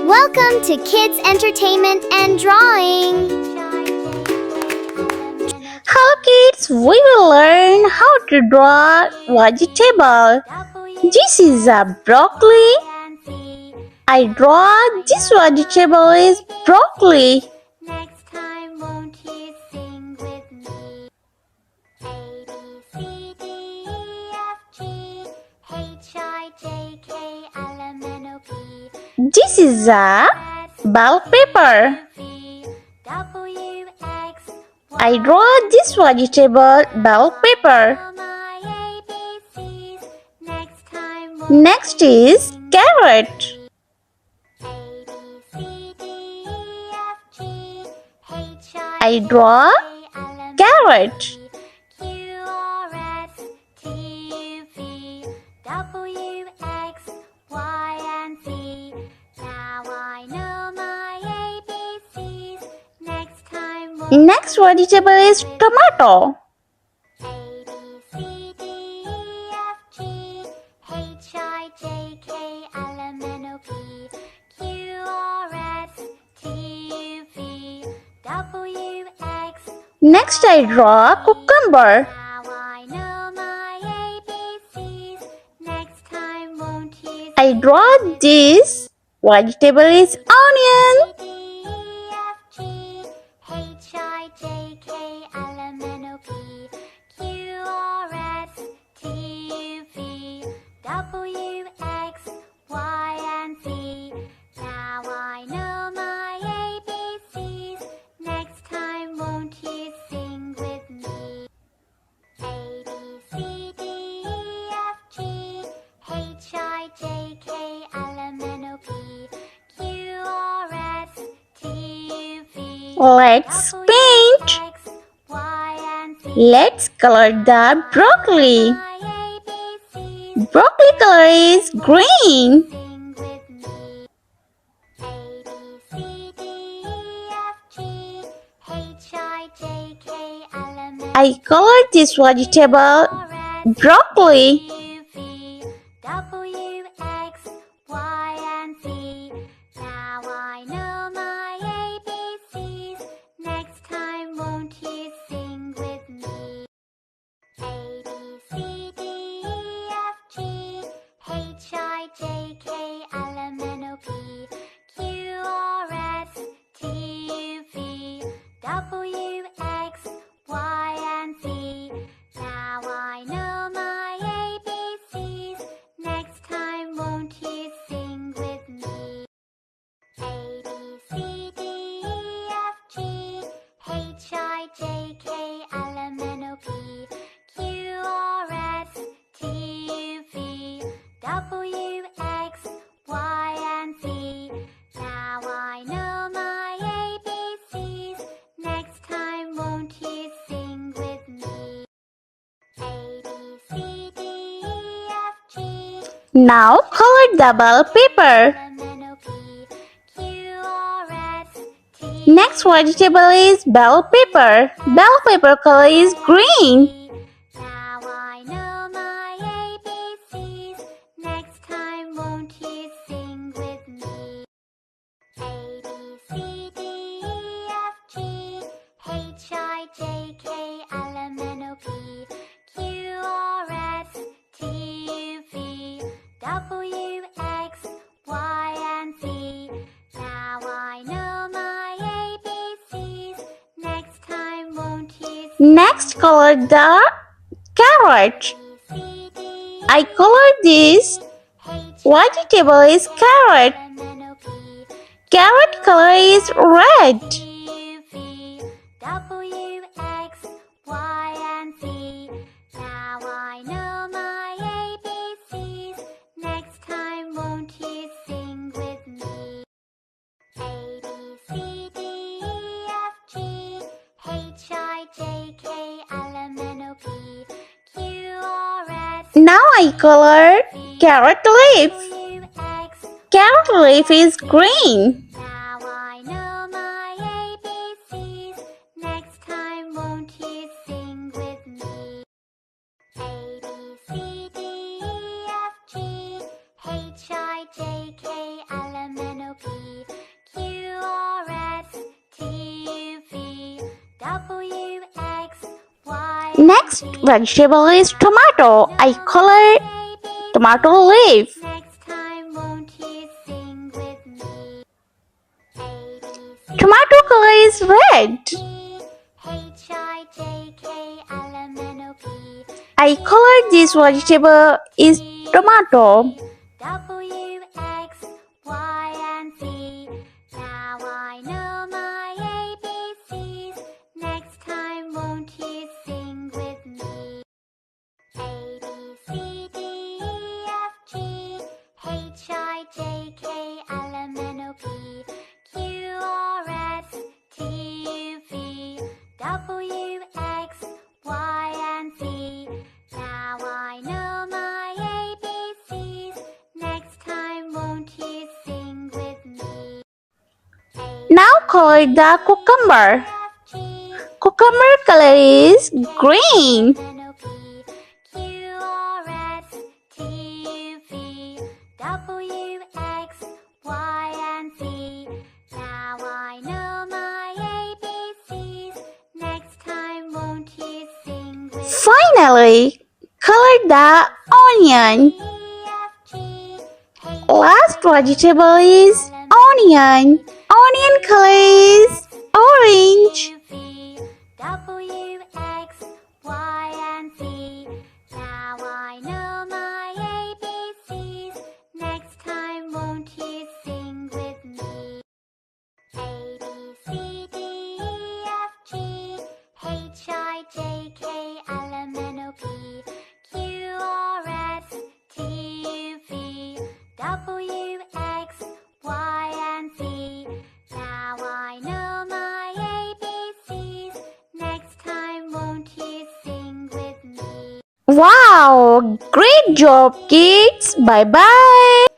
Welcome to Kids Entertainment and Drawing. Hello kids, we will learn how to draw vegetable. This is a broccoli. I draw this vegetable is broccoli. Next time, won't you sing with me? A, B, C, D, E, F, G, H, I, J, K, L, M, N, O, P. This is a bell pepper. W, X, Y. I draw this vegetable bell pepper. Next is carrot. I draw carrot. Next vegetable is tomato. Next I draw cucumber. I draw this vegetable is onion. Let's paint. Let's color the broccoli. Broccoli color is green. I color this vegetable broccoli. Now color the bell pepper. Next vegetable is bell pepper. Bell pepper color is green. Next color the carrot. I color this vegetable is carrot. Carrot color is red. Now I color carrot leaf. Carrot leaf is green. H, I, J, K, L, M, N, O, P. Next vegetable is tomato. I color tomato leaf. Next time, won't you sing with me? Tomato color is red. H-I-J-K-L-M-N-O-P. I color this vegetable is tomato. W, X, Y, and Z. Now I know my ABCs. Next time, won't you sing with me? A, B, C, D, E, F, G, H, I, J, K, L, M, N, O, P, Q, R, S, T, U, V, W, X, Y, and Z. Now I know my ABCs. Next time, won't you sing with me? Now color the cucumber. Cucumber color is green. Finally, color the onion. Last vegetable is onion. Onion color is orange. W, X, Y, and Z. Now I know my ABCs. Next time, won't you sing with me? A, B, C, D, E, F, G, H, I, J, K, L, M, N, O, P, Q, R, S, T, U, V, W, X, Y, and Z. Now I know my ABCs. Next time, won't you sing with me? Wow, great job, kids. Bye bye.